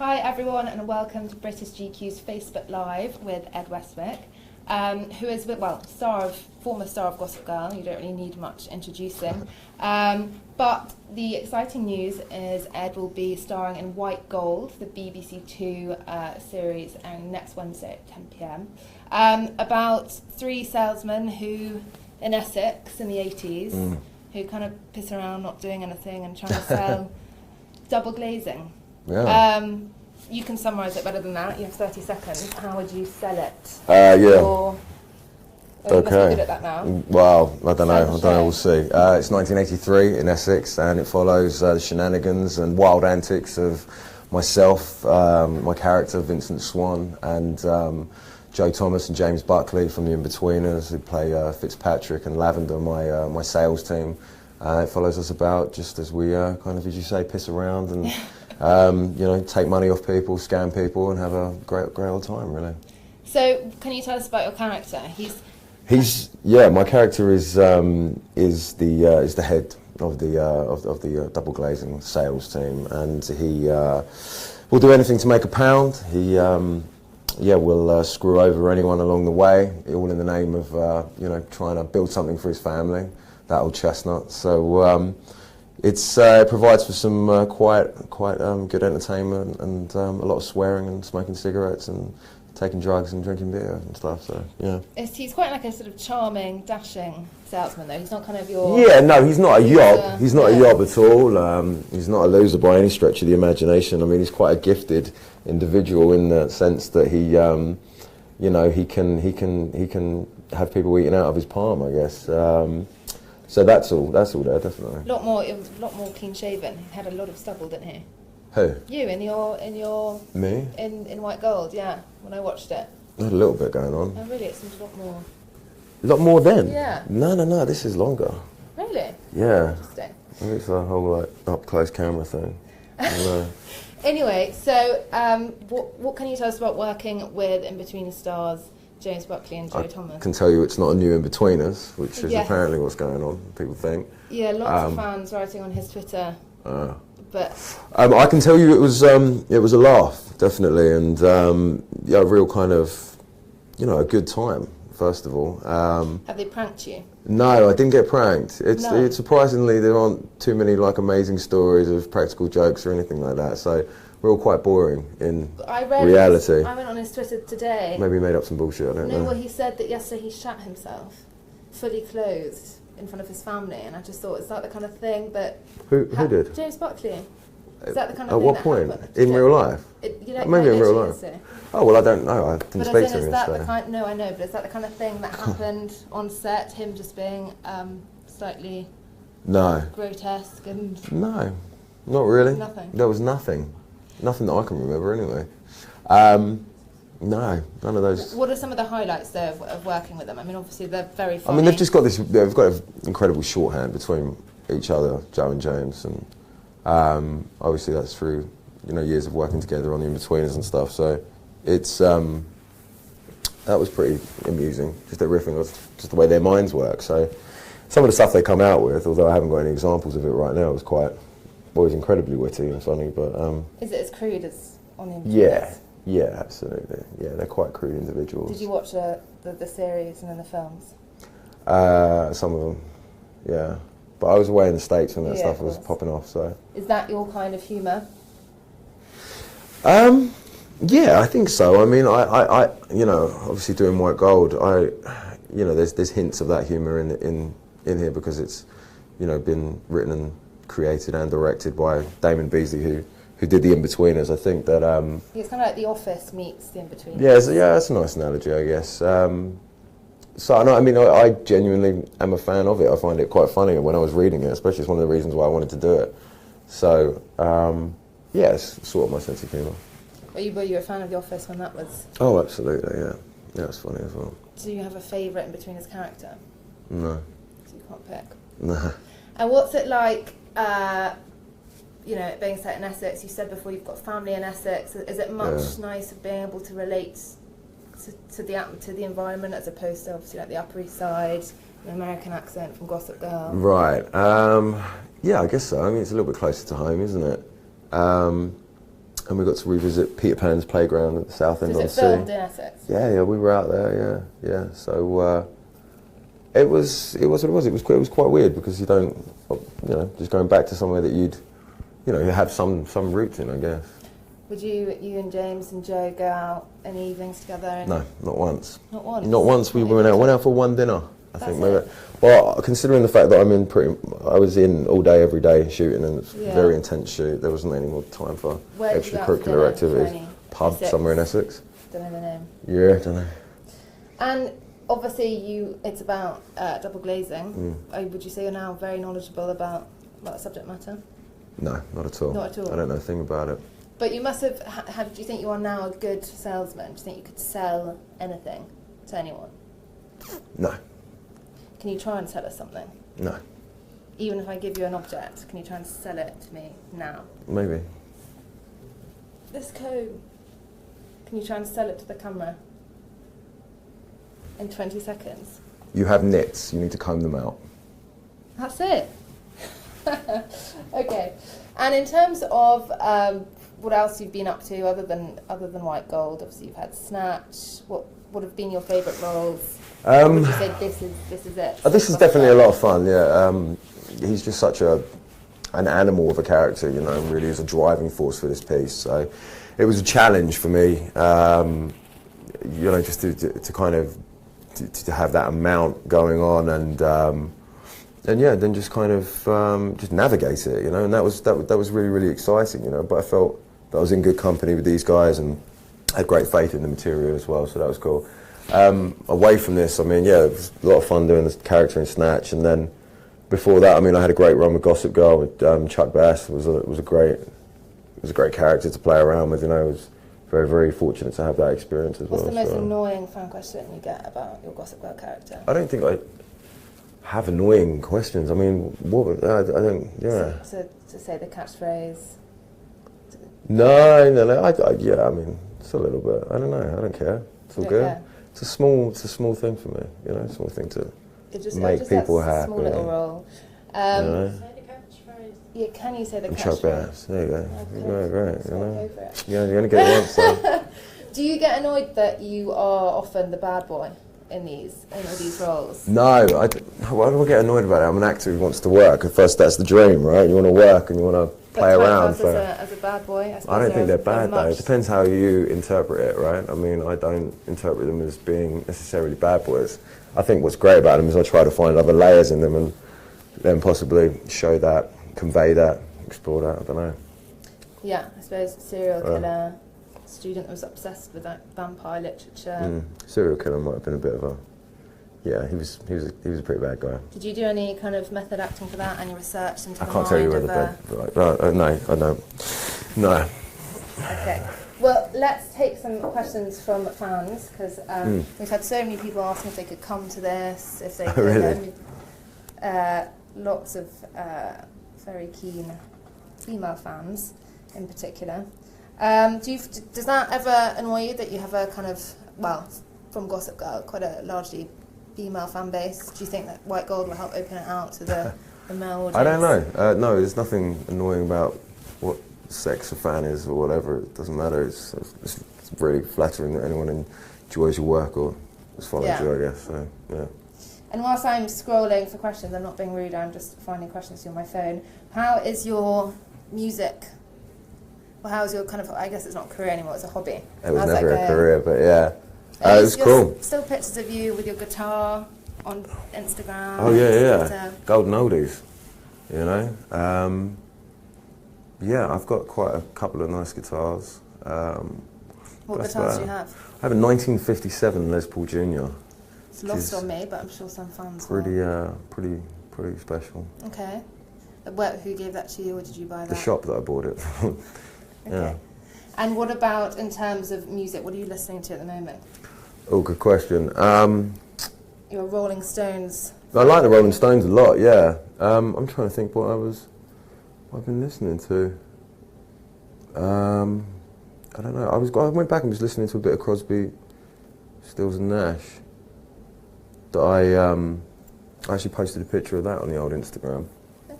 Hi everyone and welcome to British GQ's Facebook Live with Ed Westwick, who is, former star of Gossip Girl. You don't really need much introducing. But the exciting news is Ed will be starring in White Gold, the BBC Two series, airing next Wednesday at 10 p.m. About three salesmen who, in Essex in the 80s, who kind of piss around not doing anything and trying to sell double glazing. Yeah. You can summarise it better than that. You have 30 seconds. How would you sell it? Yeah. You must be Okay. good at that now. Well, I don't know. We'll see. It's 1983 in Essex, and it follows the shenanigans and wild antics of myself, my character Vincent Swan, and Joe Thomas and James Buckley from the In-Betweeners, who play Fitzpatrick, and Lavender, my sales team. It follows us about just as we kind of, as you say, piss around and take money off people, scam people, and have a great old time, really. So, can you tell us about your character? My character is the head of the double glazing sales team, and he will do anything to make a pound. He will screw over anyone along the way, all in the name of trying to build something for his family. That old chestnut. So it provides for some quite good entertainment and a lot of swearing and smoking cigarettes and taking drugs and drinking beer and stuff. So yeah. He's quite like a sort of charming, dashing salesman, though. He's not kind of your. Yeah, no, he's not a yob. He's not a yob at all. He's not a loser by any stretch of the imagination. I mean, he's quite a gifted individual in the sense that he can have people eating out of his palm, I guess. So that's all there, definitely. It was a lot more clean shaven. He had a lot of stubble, didn't he? Who? You in your Me? In White Gold, yeah. When I watched it. I had a little bit going on. Oh really? It seemed a lot more. A lot more then? Yeah. No, this is longer. Really? Yeah. Interesting. I think it's a whole up close camera thing. Anyway, so what can you tell us about working with In-Between stars James Buckley and Joe Thomas? I can tell you it's not a new In-Betweeners, which is apparently what's going on, people think. Yeah, lots of fans writing on his Twitter. But I can tell you it was a laugh, definitely, and a real kind of, a good time, first of all. Have they pranked you? No, I didn't get pranked. It's surprisingly, there aren't too many reality stories of practical jokes or anything like that, so we're all quite boring in reality. I went on his Twitter today. Maybe he made up some bullshit, I don't know. Well, he said that yesterday he shot himself, fully clothed, in front of his family, and I just thought, is that the kind of thing that... Who did? James Buckley. Is that the kind of At thing what that point? happened? In real life? Maybe in real life. Oh, well, I don't know. I didn't speak to him yesterday. No, I know, but is that the kind of thing that happened on set, him just being slightly grotesque and... No, not really. Nothing? There was nothing. Nothing that I can remember, anyway. No, none of those. What are some of the highlights, though, of working with them? I mean, obviously, they're very funny. I mean, they've got an incredible shorthand between each other, Joe and James, and obviously that's through, years of working together on the In-Betweeners and stuff, so it's, that was pretty amusing, just riffing on just the way their minds work, so some of the stuff they come out with, although I haven't got any examples of it right now, was incredibly witty and funny, but... Is it as crude as on the In-Betweeners? Yeah, absolutely. Yeah, they're quite crude individuals. Did you watch the series and then the films? Some of them, yeah. But I was away in the States when that stuff was popping off, so... Is that your kind of humour? Yeah, I think so. I mean, I obviously doing White Gold, there's hints of that humour in here because it's, been written and created and directed by Damon Beasley, who did the In-Betweeners. I think that... It's kind of like The Office meets the In-Betweeners. Yeah, that's a nice analogy, I guess. So, no, I mean, I genuinely am a fan of it. I find it quite funny when I was reading it, especially it's one of the reasons why I wanted to do it. So, it's sort of my sense of humour. Were you a fan of The Office when that was... Oh, absolutely, yeah. Yeah, it's funny as well. Do you have a favourite In-Betweeners character? No. So you can't pick? No. And what's it like... being set in Essex, you said before you've got family in Essex. Is it much nicer being able to relate to the environment as opposed to obviously like the Upper East Side, an American accent from Gossip Girl? Right. Yeah, I guess so. I mean, it's a little bit closer to home, isn't it? and we got to revisit Peter Pan's playground at the South End on Was Sea. it filmed in Essex? Yeah, we were out there. Yeah. So it was what it was. It was quite weird because you don't, just going back to somewhere that you have some roots in, I guess. Would you and James and Joe go out any evenings together? No, not once. Not once? Not once. We went out for one dinner, I think. That's Maybe. Well, considering the fact that I was in all day, every day shooting, and it's a very intense shoot, there wasn't any more time for extracurricular activities. Pub somewhere in Essex. Don't know the name. Yeah, don't know. And obviously, it's about double glazing. Would you say you're now very knowledgeable about the subject matter? No, not at all. Not at all. I don't know a thing about it. But you must have. Do you think you are now a good salesman? Do you think you could sell anything to anyone? No. Can you try and sell us something? No. Even if I give you an object, can you try and sell it to me now? Maybe. This comb. Can you try and sell it to the camera in 20 seconds? You have nits. You need to comb them out. That's it. Okay. And in terms of what else you've been up to other than White Gold, obviously you've had Snatch. What have been your favourite roles? Or would you say this is it? This is definitely a lot of fun. Yeah. He's just such an animal of a character. Really is a driving force for this piece. So it was a challenge for me. Just to kind of to have that amount going on and then just kind of just navigate it, and that was really, really exciting, But I felt that I was in good company with these guys and had great faith in the material as well, so that was cool. Away from this, it was a lot of fun doing this character in Snatch, and then before that, I had a great run with Gossip Girl with Chuck Bass. It was a great character to play around with, I was very, very fortunate to have that experience as well. What's the most annoying fan question you get about your Gossip Girl character? I don't think I have annoying questions. What? I don't. Yeah. So to say the catchphrase. No. It's a little bit. I don't know. I don't care. It's all good. Care. It's a small thing for me. Small thing to make people happy. Small little role. Say the catchphrase. Yeah, can you say the catchphrase? Chuck Bass. There you go. Okay. Great. Go for it. Yeah, you only get it once. So. Do you get annoyed that you are often the bad boy in all these roles? No, why do I get annoyed about it? I'm an actor who wants to work. At first, that's the dream, right? You want to work and you want to play around. As a bad boy, I don't think they're bad though. It depends how you interpret it, right? I don't interpret them as being necessarily bad boys. I think what's great about them is I try to find other layers in them and then possibly show that, convey that, explore that. I don't know. Yeah, I suppose serial killer. Student that was obsessed with vampire literature. Serial killer might have been a bit of a... Yeah, he was a pretty bad guy. Did you do any kind of method acting for that? Any research into I can't tell you where the bed... No, I don't. No. Okay. Well, let's take some questions from fans, because we've had so many people asking if they could come to this, if they could... Really? Lots of very keen female fans, in particular. Does that ever annoy you that you have a kind of, from Gossip Girl, quite a largely female fan base? Do you think that White Gold will help open it out to the male audience? I don't know. No, there's nothing annoying about what sex a fan is or whatever. It doesn't matter. It's really flattering that anyone enjoys your work or as follows you, I guess. So, yeah. And whilst I'm scrolling for questions, I'm not being rude, I'm just finding questions on my phone. How is your music? Well, how's your kind of, I guess it's not a career anymore, it's a hobby. It was never a career, but yeah. It was cool. Still pictures of you with your guitar on Instagram. Oh, yeah. Golden oldies, Yeah, I've got quite a couple of nice guitars. What guitars do you have? I have a 1957 Les Paul Jr. It's lost on me, but I'm sure some fans pretty special. Okay. Who gave that to you, or did you buy that? The shop that I bought it from. Okay. Yeah. And what about in terms of music? What are you listening to at the moment? Oh, good question. Your Rolling Stones. I like the Rolling Stones a lot. Yeah. I'm trying to think what I've been listening to. I don't know. I went back and was listening to a bit of Crosby, Stills and Nash. That I actually posted a picture of that on the old Instagram.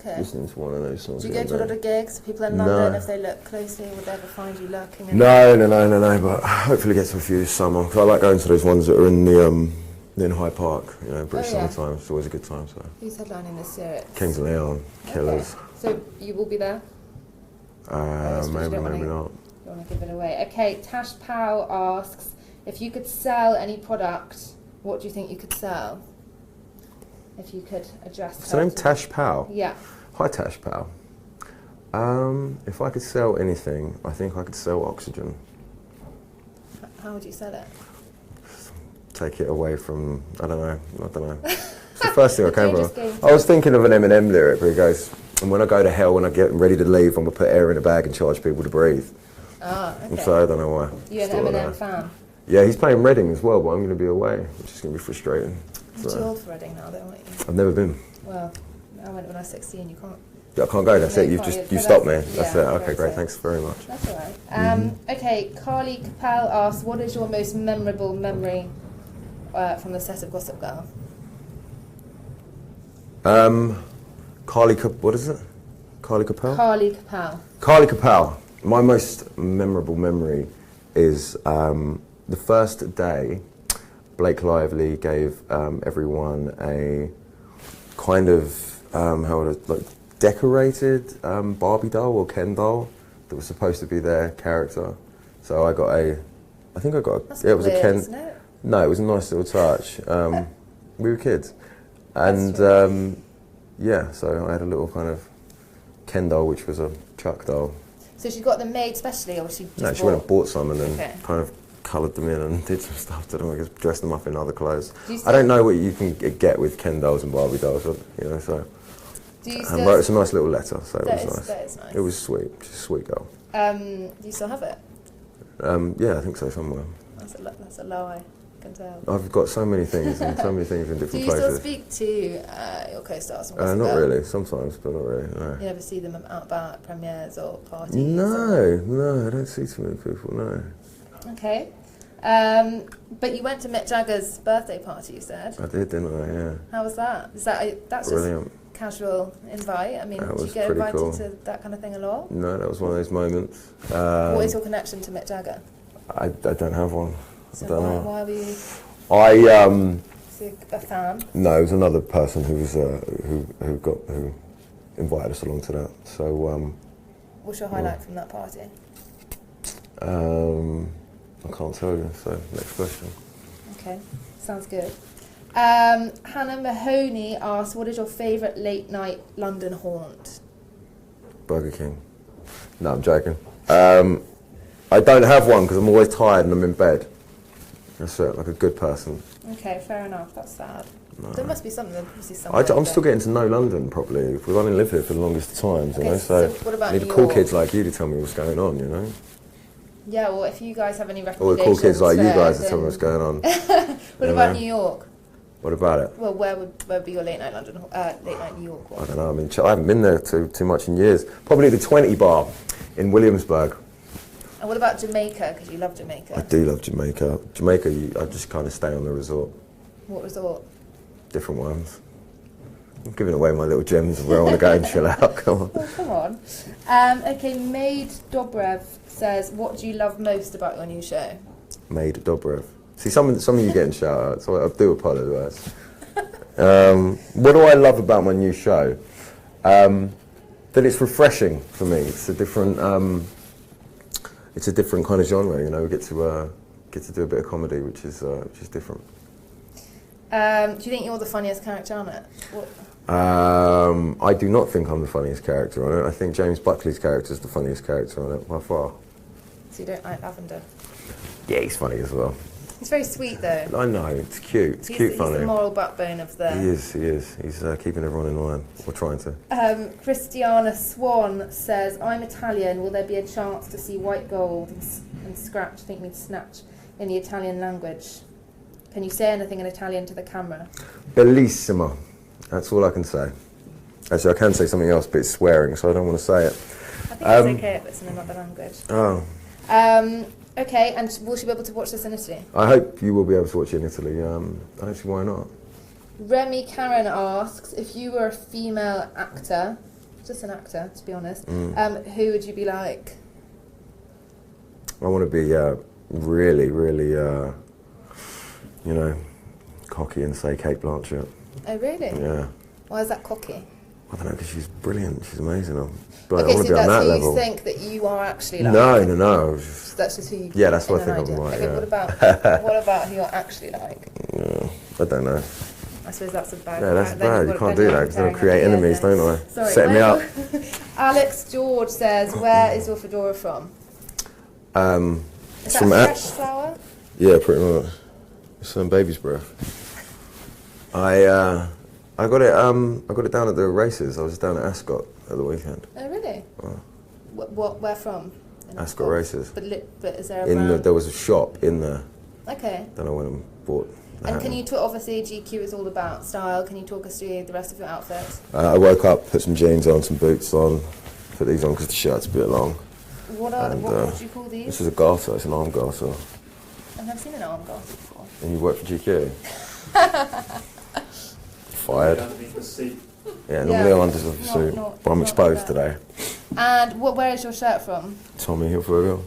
Okay. listening to one of those songs. Do you go to a lot of gigs? People in London, if they look closely, would they ever find you lurking? No, but hopefully get to a few this summer. Because I like going to those ones that are in the in Hyde Park, British summertime. It's always a good time. So. Who's headlining this year? Kings of Leon, Killers. Okay. So you will be there? Maybe not. You don't want to give it away. Okay, Tash Powell asks, if you could sell any product, what do you think you could sell? If you could address her. Is her name Tash Powell? Yeah. Hi, Tash Powell. If I could sell anything, I think I could sell oxygen. How would you sell it? Take it away from, I don't know. It's the first thing I came from. Game. I was thinking of an Eminem lyric where he goes, and when I go to hell, when I get ready to leave, I'm going to put air in a bag and charge people to breathe. Ah, okay. And so I don't know why. You're an Eminem fan? Yeah, he's playing Reading as well, but I'm going to be away, which is going to be frustrating. You're too old for Reading now, though, aren't you? I've never been. Well, I went when I was 16, you can't. I can't go, that's it, you stopped me. That's it, okay, great, so. thanks very much. That's all right. Okay, Carly Capel asks, what is your most memorable memory from the set of Gossip Girl? What is it? Carly Capel? Carly Capel. Carly Capel. My most memorable memory is the first day Blake Lively gave everyone a kind of decorated Barbie doll or Ken doll that was supposed to be their character. So I got it was weird, a Ken. Isn't it? No, it was a nice little touch. We were kids, and so I had a little kind of Ken doll, which was a Chuck doll. So she got them made specially, or she just No, she went and bought some and then Okay. kind of coloured them in and did some stuff to them. I guess dressed them up in other clothes. Do I don't know what you can get with Ken dolls and Barbie dolls, so. Do you And still, wrote us a nice little letter, so it that was is- nice. that is nice. It was sweet. She's a sweet girl. do you still have it? Yeah, I think so somewhere. That's a lie, I can tell. I've got so many things and so many things in Do different you places. still speak to your co-stars from Gossip Not Girl? really. Sometimes, but not really. No. You never see them out about at premieres or parties? No, I don't see too many people. No. Okay. But you went to Mick Jagger's birthday party, you said. I did, didn't I? Yeah. How was that? That's Brilliant. just casual invite? I mean, That do you was get pretty invited cool. to that kind of thing a lot? No, that was one of those moments. What is your connection to Mick Jagger? I don't have one. So I don't know. why were you a fan? No, it was another person who was who invited us along to that. So What's your highlight from that party? I can't tell you. So next question. Okay, sounds good. Hannah Mahoney asks, what is your favourite late night London haunt? Burger King. No, I'm joking. I don't have one because I'm always tired and I'm in bed. That's it, like a good person. Okay, fair enough. That's sad. No. There must be something. There must be somewhere I'm there. still getting to know London properly. We've only lived here for the longest times, you Okay, know. so what about I need New cool York? kids like you to tell me what's going on, you know. Yeah, well, if you guys have any Or recommendations, the cool kids like you guys to then- tell me what's going on. What you about know? New York? What about it? Well, where would be your late night late night New York I one? don't know. I mean, I haven't been there too much in years. Probably the 20 bar in Williamsburg. And what about Jamaica? Because you love Jamaica. I do love Jamaica. I just kind of stay on the resort. What resort? Different ones. I'm giving away my little gems of where I want to go and chill out. Come on. Oh, come on. Okay, Maid Dobrev says, what do you love most about your new show? Maid Dobrev. See, some of you getting shout outs, so I do apologise. What do I love about my new show? That it's refreshing for me. It's a different kind of genre. You know, we get to do a bit of comedy, which is different. Do you think you're the funniest character on it? What? I do not think I'm the funniest character on it. I think James Buckley's character is the funniest character on it by far. So you don't like Lavender? Yeah, he's funny as well. He's very sweet though. I know, it's cute. It's cute, funny. He's the moral backbone of the... He is. He's keeping everyone in line, or trying to. Christiana Swan says, I'm Italian. Will there be a chance to see white gold and scratch, I think means snatch, in the Italian language? Can you say anything in Italian to the camera? Bellissimo. That's all I can say. Actually, I can say something else, but it's swearing, so I don't want to say it. I think it's okay if it's in another language. Oh. Okay, and will she be able to watch this in Italy? I hope you will be able to watch it in Italy. Actually, why not? Remy Karen asks, if you were a female actor, just an actor, to be honest. Mm. Who would you be like? I want to be really, really, cocky and say Kate Blanchett. Oh, really? Yeah. Why is that cocky? I don't know, because she's brilliant. She's amazing. But Okay, I want so to be on that's that who level. you think that you are actually like? No. That's just who you. Yeah, that's what I in think an I'm idea. like. Okay, Yeah. what about who you're actually like? Yeah, I don't know. I suppose that's a bad. Yeah, that's then bad. you've You got- can't then do you're that because then I comparing create ideas enemies, then. don't I? Sorry, Set me up. Alex George says, "Where is your fedora from? Is It's that from fresh flour? Yeah, pretty much. It's some baby's breath. I got it down at the races. I was down at Ascot at the weekend. Oh, really? Oh. Where from? In Ascot Oxford? races. But is there a brand? There was a shop in there. Okay. Don't know when I bought. And can you talk? Obviously, GQ is all about style. Can you talk us through the rest of your outfit? I woke up, put some jeans on, some boots on, put these on because the shirt's a bit long. What would you call these? This is a garter. It's an arm garter. I've never seen an arm garter before. And you work for GQ? Fired. Yeah, normally I'm under the suit, but I'm exposed today. And where is your shirt from? Tommy Hilfiger.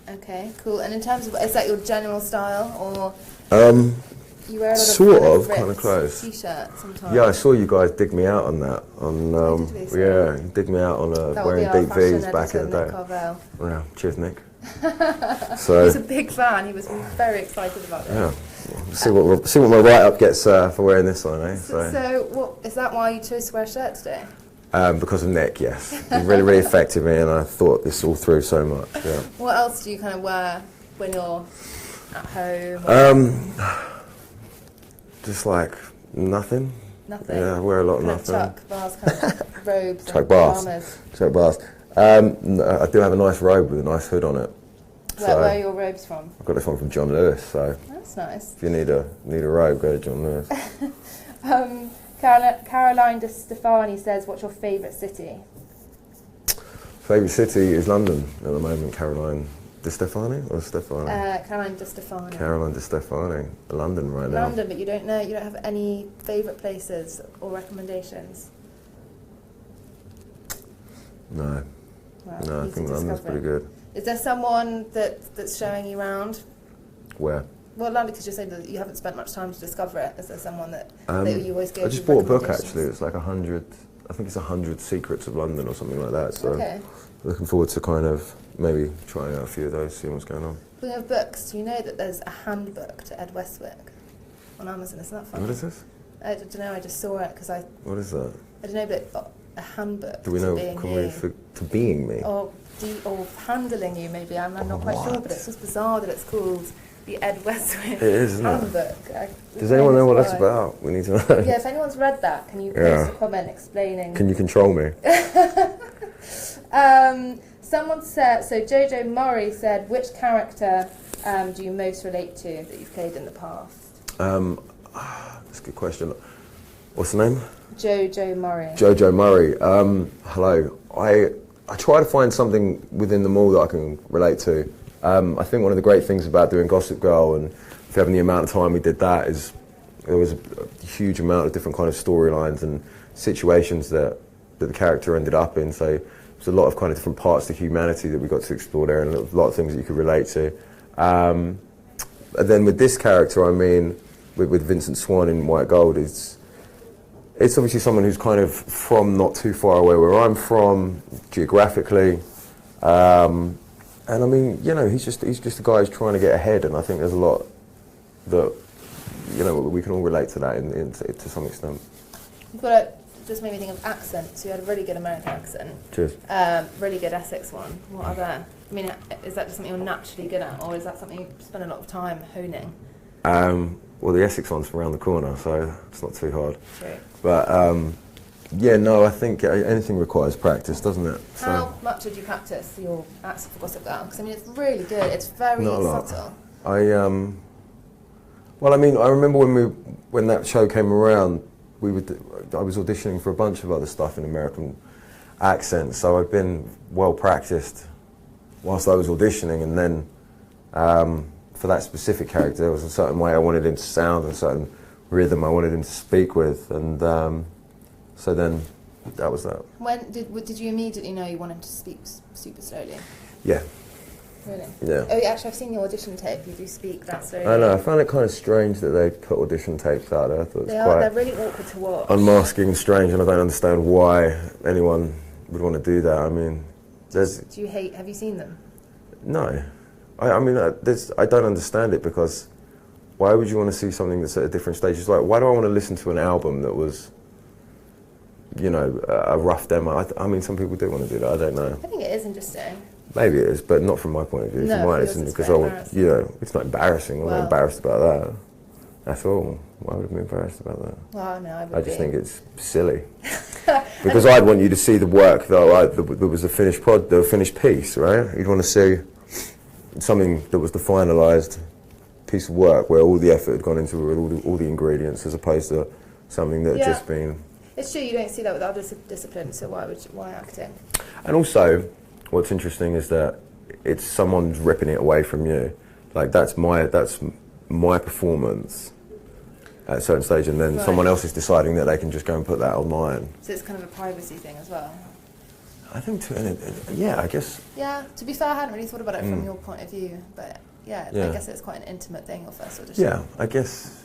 Okay, cool. And in terms of, is that your general style, or you wear a lot of Sort of, kind of ripped clothes. T-shirts sometimes? Yeah, I saw you guys dig me out on that. Did we? Yeah, you dig me out on That wearing would be our deep fashion V's back in the editor, day. Nick Carvel. Yeah, cheers, Nick. He's a big fan. He was very excited about it. Yeah, see what my write-up gets for wearing this on, eh? So is that why you chose to wear a shirt today? Because of Nick, yes. It really, really affected me, and I thought this all through so much. Yeah. What else do you kind of wear when you're at home? Just like nothing. Nothing. Yeah, I wear a lot of Kind nothing. Chuck bars, kind of robes, Chuck and bars. pajamas. Chuck bars. I do have a nice robe with a nice hood on it. Where are your robes from? I got this one from John Lewis, so That's nice. if you need a robe, go to John Lewis. Caroline De Stefani says, "What's your favourite city?" Favourite city is London at the moment. Caroline De Stefani or Stefani? Caroline De Stefani. Caroline De Stefani. London right now. London, but you don't have any favourite places or recommendations? No. Well, No, I you think can London's discover pretty it. good. Is there someone that's showing you around? Where? Well, London, because you're saying that you haven't spent much time to discover it. Is there someone that you always go I to just bought a book recommendations? actually. It's like 100. I think it's 100 Secrets of London or something like that. So Okay. looking forward to kind of maybe trying out a few of those, seeing what's going on. Speaking of books, do you know that there's a handbook to Ed Westwick on Amazon? Isn't that funny? What is this? I don't know. I just saw it because I What is that? don't know, but a handbook. Do we to know? being Can you. to being me? Or handling you, maybe. I'm not quite sure, but it's just bizarre that it's called the Ed Westwick It is, isn't it? handbook. Does anyone know what that's about? We need to know. Yeah, if anyone's read that, can you Yeah. post a comment explaining? Can you control me? Someone said, so Jojo Murray said, which character do you most relate to that you've played in the past? That's a good question. What's the name? Jojo Murray. Jojo Murray. Hello. I try to find something within them all that I can relate to. I think one of the great things about doing Gossip Girl and having the amount of time we did that is there was a huge amount of different kind of storylines and situations that the character ended up in. So there's a lot of kind of different parts to humanity that we got to explore there, and a lot of things that you could relate to. And then with this character, I mean, with Vincent Swan in White Gold, it's obviously someone who's kind of from not too far away where I'm from, geographically. And I mean, you know, he's just a guy who's trying to get ahead, and I think there's a lot that, you know, we can all relate to that to some extent. You've got just made me think of accents. You had a really good American accent. Cheers. Really good Essex one. What other? I mean, is that just something you're naturally good at, or is that something you spend a lot of time honing? Well, the Essex one's from around the corner, so it's not too hard. True. But yeah, no, I think anything requires practice, doesn't it? How much did you practice your accent for Gossip Girl? Because I mean, it's really good. It's very Not a lot. subtle. Well, I mean, I remember when that show came around, I was auditioning for a bunch of other stuff in American accents, so I've been well practiced whilst I was auditioning, and then for that specific character, there was a certain way I wanted him to sound, a certain rhythm I wanted him to speak with, and so then that was that. When did you immediately know you wanted to speak super slowly? Yeah. Really? Yeah. Oh, actually, I've seen your audition tape. You do speak that slowly. I know. I found it kind of strange that they put audition tapes out there. I thought They're really awkward to watch. unmasking and strange, and I don't understand why anyone would want to do that. I mean, Do you hate? Have you seen them? no. I mean, I don't understand it, because why would you want to see something that's at a different stage? It's like, why do I want to listen to an album that was, you know, a rough demo? I mean, some people do want to do that. I don't know. I think it is interesting. Maybe it is, but not from my point of view. No, from mine, yours is because quite I would, embarrassing. you know, it's not embarrassing. I'm Well- not embarrassed about that at all. Why would I be embarrassed about that? Well, no, I would I just be. think it's silly. Because I'd want you to see the work that there was a finished the finished piece, right? You'd want to see something that was the finalised piece of work where all the effort had gone into it, all the ingredients, as opposed to something that had just been. It's true, you don't see that with other disciplines, so why acting? And also, what's interesting is that it's someone's ripping it away from you. Like that's my performance at a certain stage, and then Right. someone else is deciding that they can just go and put that online. So it's kind of a privacy thing as well. I think, yeah, I guess. Yeah, to be fair, I hadn't really thought about it from your point of view, but yeah, I Yeah. guess it's quite an intimate thing, your first audition. Yeah, I guess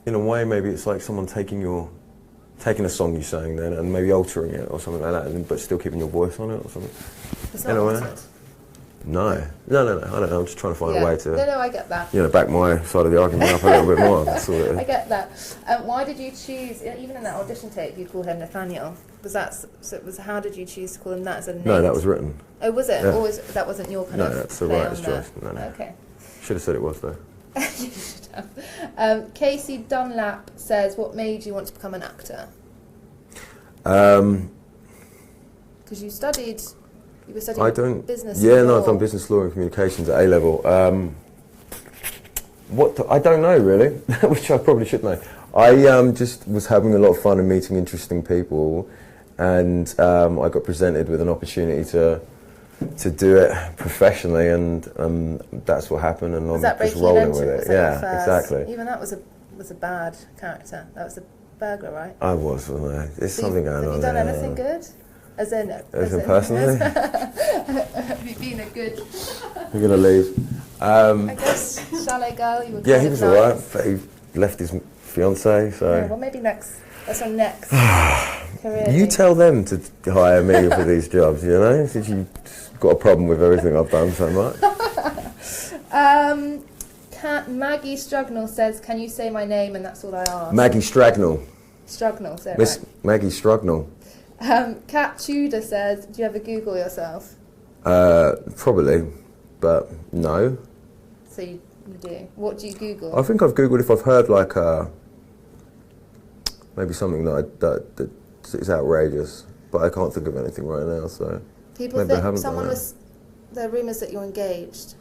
in a way maybe it's like someone taking a song you sang then and maybe altering it or something like that, but still keeping your voice on it or something. It's not in a way. altered. No, I don't know. I'm just trying to find a way to, No, I get that. back my side of the argument up a little bit more. That's all it I is. get that. Why did you choose, even in that audition tape, you call him Nathaniel? How did you choose to call him that as a name? No, that was written. Oh, was it? Yeah. Or that wasn't your kind No, of that's the play writer's on that? choice. No. Okay. Should have said it was though. You should have. Casey Dunlap says, what made you want to become an actor? Because you were studying business. Yeah, and no, law. I've done business law and communications at A level. I don't know really, which I probably should know. I just was having a lot of fun and meeting interesting people, and I got presented with an opportunity to do it professionally, and that's what happened, and Was I'm that just breaking rolling into with it? it. Was that your Yeah, first- exactly. Even that was a bad character. That was a burglar, right? I was, wasn't I? There's something going on Have you done there. anything good? As in personally? Have you been a good? You're gonna leave. I guess chalet girl. You were. Yeah, kind he of was nice. alright, but he left his fiancée, so. Yeah, well, maybe next. That's our next career. You thing. tell them to hire me for these jobs, you know? Since you've got a problem with everything I've done so much. Maggie Strugnall says, "Can you say my name?" And that's all I ask. Maggie Stragnall. Strugnall, say it Miss right. Maggie Strugnall. Kat Tudor says, "Do you ever Google yourself?" Probably, but no. So you do. What do you Google? I think I've Googled if I've heard like maybe something that is outrageous, but I can't think of anything right now, so. People maybe I think haven't someone done it. was. There are rumours that you're engaged.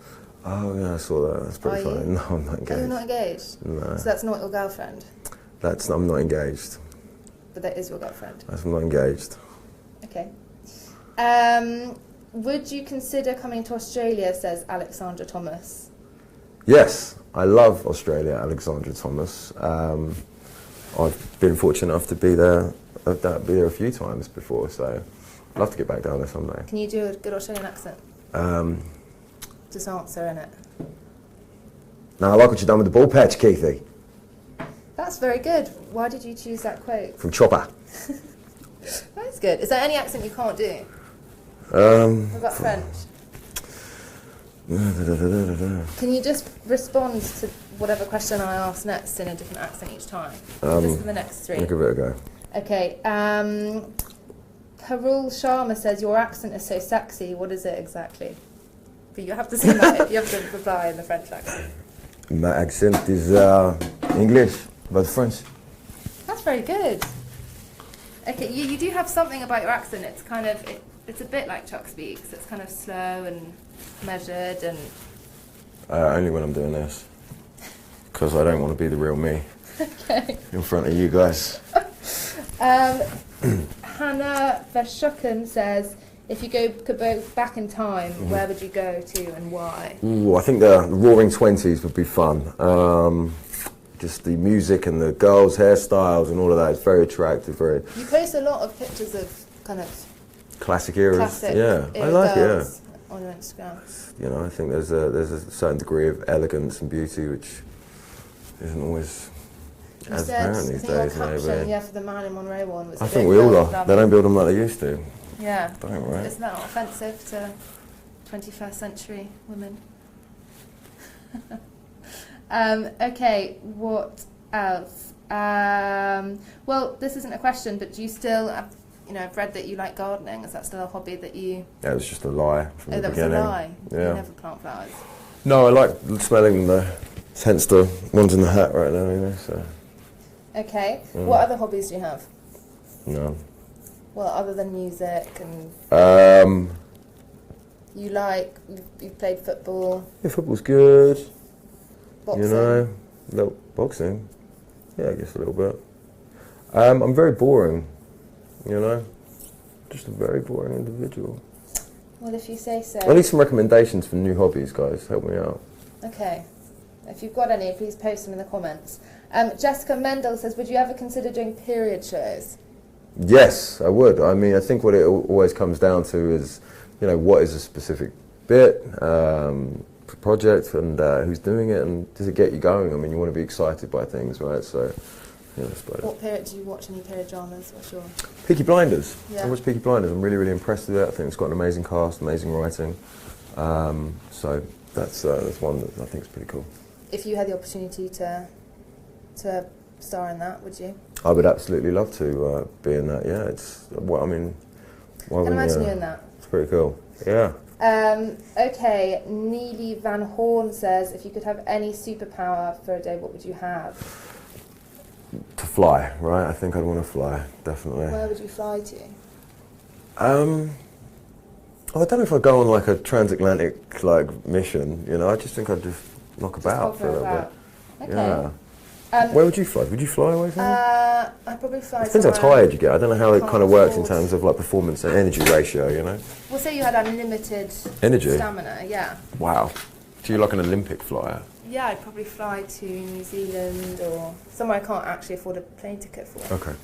Oh yeah, I saw that. That's pretty Are funny. you? No, I'm not Oh, engaged. you're not engaged? No. So that's not your girlfriend, I'm not engaged. but that is your girlfriend. I'm not engaged. Okay. Would you consider coming to Australia, says Alexandra Thomas? Yes, I love Australia, Alexandra Thomas. I've been fortunate enough to be there a few times before, so I'd love to get back down there someday. Can you do a good Australian accent? Just answer in it. Now I like what you've done with the ball patch, Keithy, That's very good. Why did you choose that quote? from Chopper. That's good. Is there any accent you can't do? Um, What about French? Can you just respond to whatever question I ask next in a different accent each time? Just for the next three. I'll give it a go. Okay. Parul Sharma says, your accent is so sexy. What is it exactly? But you have to say that. You have to reply in the French accent. My accent is English, but French. That's very good. Okay, you do have something about your accent. It's kind of, it's a bit like Chuck speaks. It's kind of slow and measured and... Only when I'm doing this. Because I don't want to be the real me. Okay. In front of you guys. Hannah Veshukan says, if you could go back in time, where would you go to and why? Ooh, I think the Roaring Twenties would be fun. just the music and the girls' hairstyles and all of that is very attractive. Very. You post a lot of pictures of kind of classic eras. Classic yeah, era I like it. girls Yeah. on your Instagram. You know, I think there's a certain degree of elegance and beauty which isn't always as apparent these days. Maybe. Yeah, for the Marilyn Monroe one. Was I think we all are. They don't build them like they used to. Yeah. Don't, right? Isn't that not offensive to 21st century women? Okay, what else? Well, this isn't a question, but do you still, I've read that you like gardening. Is that still a hobby that you... Yeah, it was just a lie from the beginning. That was a lie? Yeah. You never plant flowers? No, I like smelling hence the ones in the hat right now, so... Okay. What other hobbies do you have? No. Well, other than music and... You've played football? Yeah, football's good. Boxing? You know, little boxing. Yeah, I guess a little bit. I'm very boring, you know. Just a very boring individual. Well, if you say so. I need some recommendations for new hobbies, guys. Help me out. Okay. If you've got any, please post them in the comments. Jessica Mendel says, would you ever consider doing period shows? Yes, I would. I mean, I think what it always comes down to is, you know, what is a specific bit, project, and who's doing it, and does it get you going? I mean, you want to be excited by things, right? So, yeah, that's about it. What period do you watch? Any period dramas? What's your... Peaky Blinders. Yeah. I watch Peaky Blinders. I'm really, really impressed with it. I think it's got an amazing cast, amazing writing. So that's one that I think is pretty cool. If you had the opportunity to star in that, would you? I would absolutely love to be in that. Yeah, it's well, I mean, why I can wouldn't imagine you? you in that. It's pretty cool. Yeah. Okay, Neely Van Horn says, if you could have any superpower for a day, what would you have? To fly, right? I think I'd want to fly, definitely. Where would you fly to? I don't know if I'd go on like a transatlantic mission. You know, I just think I'd just knock about for a little bit. Okay. Yeah. Where would you fly? Would you fly away from? I'd probably fly. It depends how tired you get. I don't know how it kind of works in afford. terms of like performance and energy ratio. You know. We'll say you had unlimited Energy. stamina. Yeah. Wow. So you're like an Olympic flyer. Yeah, I'd probably fly to New Zealand or somewhere I can't actually afford a plane ticket for. Okay.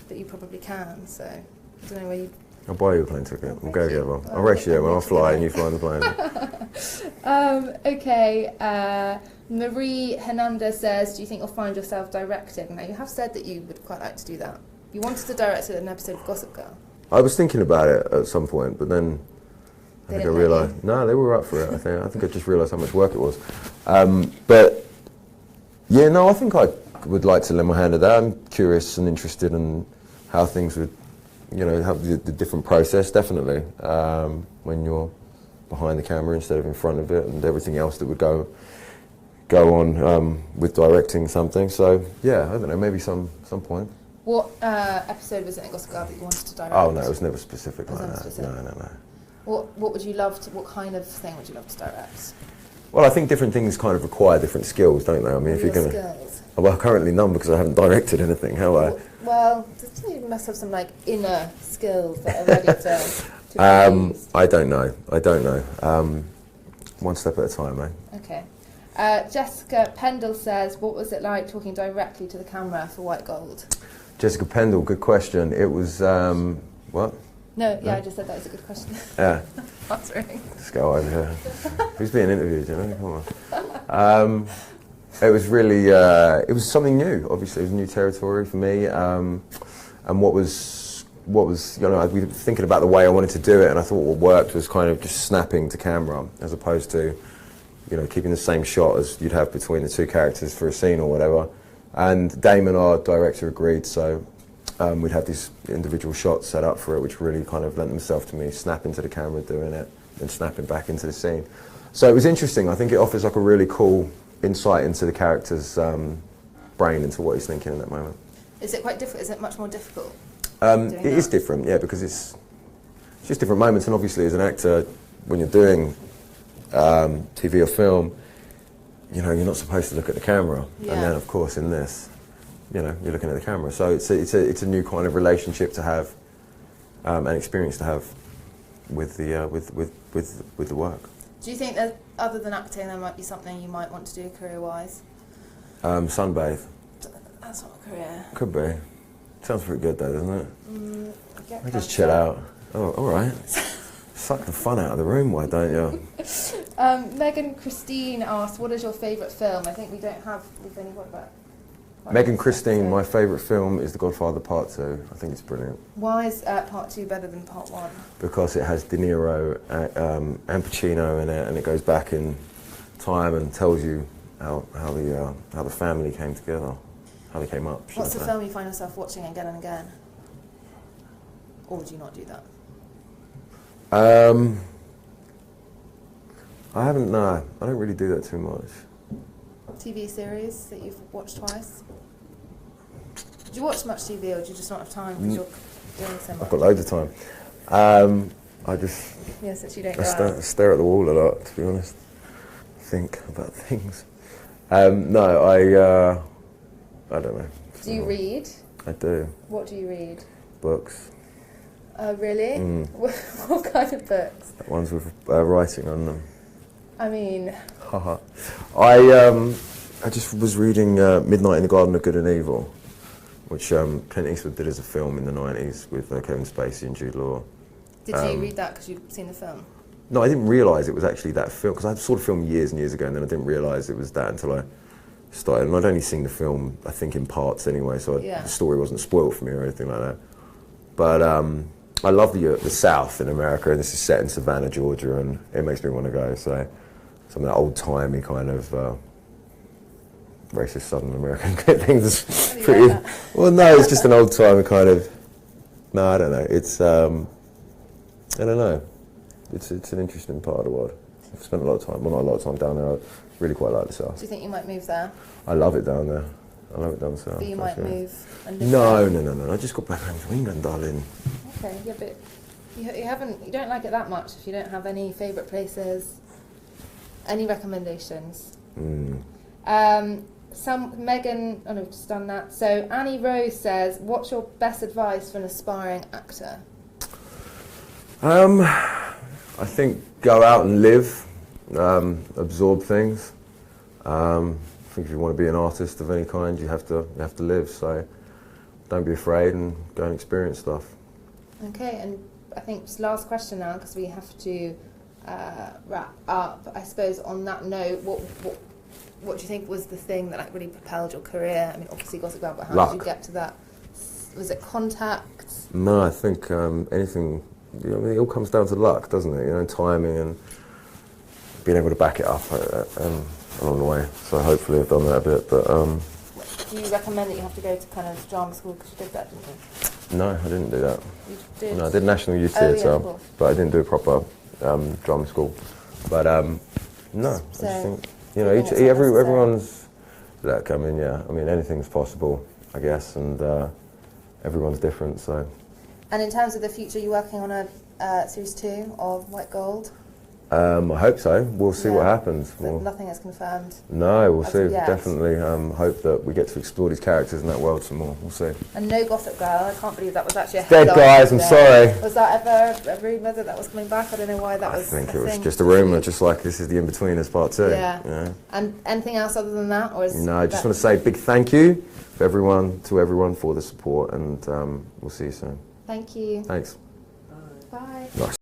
But you probably can. So I don't know where you. I'll buy you a plane ticket. We'll go thank you. together. I'll race you when I'll fly and you fly on the plane. Okay. Marie Hernandez says, do you think you'll find yourself directing? Now, you have said that you would quite like to do that. You wanted to direct an episode of Gossip Girl. I was thinking about it at some point, but then I think I realised... No, they were up for it, I think I just realised how much work it was. But, yeah, no, I think I would like to lend my hand to that. I'm curious and interested in how things would, you know, have the different process, definitely, when you're behind the camera instead of in front of it, and everything else that would go on with directing something. So yeah, I don't know, maybe some point. What episode was it in Gossip Girl that you wanted to direct? Oh no, it was never specific like that. Specific. No. What would you love to? What kind of thing would you love to direct? Well, I think different things kind of require different skills, don't they? I mean, if you're gonna. Skills? Well, currently none because I haven't directed anything. Have I? Well, you must have some like inner skills that are ready to be used. I don't know. One step at a time, eh? Okay. Jessica Pendle says, what was it like talking directly to the camera for White Gold? Jessica Pendle, good question. It was, what? No, I just said that was a good question. Yeah. Answering. Let's go over here. Who's being interviewed, you know? Come on. It was really, it was something new, obviously. It was new territory for me. And what was, you know, we were thinking about the way I wanted to do it, and I thought what worked was kind of just snapping to camera, as opposed to, you know, keeping the same shot as you'd have between the two characters for a scene or whatever. And Damon, our director, agreed, so we'd have these individual shots set up for it, which really kind of lent themselves to me snapping to the camera, doing it, and snapping back into the scene. So it was interesting. I think it offers like a really cool insight into the character's brain, into what he's thinking in that moment. Is it quite difficult? Is it much more difficult? It is different, yeah, because it's just different moments, and obviously as an actor, when you're doing TV or film, you know, you're not supposed to look at the camera, and then of course in this, you know, you're looking at the camera. So it's a new kind of relationship to have, and experience to have with the with the work. Do you think that other than acting, there might be something you might want to do career-wise? Sunbathe. That's not a career. Could be. Sounds pretty good though, doesn't it? I just cancer. chill out. Oh, all right. Suck the fun out of the room, why don't you? Megan Christine asked, what is your favourite film? I think we've only got about... Megan Christine, my favourite film is The Godfather Part 2. I think it's brilliant. Why is Part 2 better than Part 1? Because it has De Niro and Pacino in it, and it goes back in time and tells you how the family came together, how they came up. What's the film you find yourself watching again and again? Or do you not do that? I haven't, no. I don't really do that too much. TV series that you've watched twice? Do you watch much TV, or do you just not have time because you're doing so much? I've got loads of time. I just Since you don't go out. I stare at the wall a lot, to be honest. Think about things. No, I don't know. Do you read? I do. What do you read? Books. Really? What kind of books? Ones with writing on them. I mean... Haha. I just was reading Midnight in the Garden of Good and Evil, which Clint Eastwood did as a film in the 90s with Kevin Spacey and Jude Law. Did you read that because you'd seen the film? No, I didn't realise it was actually that film, because I saw the film years and years ago, and then I didn't realise it was that until I started. And I'd only seen the film, I think, in parts anyway, so the story wasn't spoiled for me or anything like that. But I love the South in America, and this is set in Savannah, Georgia, and it makes me want to go. So some of that old-timey kind of racist Southern American thing is pretty... Like that? Well, no, it's just an old-timey kind of... No, I don't know. It's... I don't know. It's an interesting part of the world. I've spent a lot of time, well, not a lot of time down there. I really quite like the South. Do you think you might move there? I love it down there. I love it down south. But you might move and live there? No. I just got back home from England, darling. Okay, yeah, but you don't like it that much if you don't have any favourite places, any recommendations. Megan, oh no, we've just done that. So Annie Rose says, what's your best advice for an aspiring actor? I think go out and live, absorb things. I think if you want to be an artist of any kind, you have to live. So don't be afraid and go and experience stuff. Okay, and I think just last question now, because we have to wrap up. I suppose on that note, what do you think was the thing that really propelled your career? I mean, obviously Gossip Girl, but how did you get to that? Was it contacts? No, I think anything. It all comes down to luck, doesn't it? Timing and being able to back it up along the way. So hopefully I've done that a bit. But do you recommend that you have to go to kind of drama school because you did that, didn't you? no, I didn't do that. You did? No, I did National Youth Theatre, but I didn't do a proper drama school. But no, So I just think everyone's. Look, I mean anything's possible, I guess, and everyone's different. So. And in terms of the future, you're working on a series 2 of White Gold? I hope so. We'll see what happens. Nothing is confirmed? No, we'll see. Yet. Definitely hope that we get to explore these characters in that world some more. We'll see. And no Gossip Girl. I can't believe that was actually a Dead, headline guys. I'm today. sorry. Was that ever a rumour that was coming back? I don't know why that was. I think it was just a rumour, just like this is the In-Betweeners Part 2. Yeah. And anything else other than that? Or No, I just want to say a big thank you to everyone for the support, and we'll see you soon. Thank you. Thanks. Bye. Nice.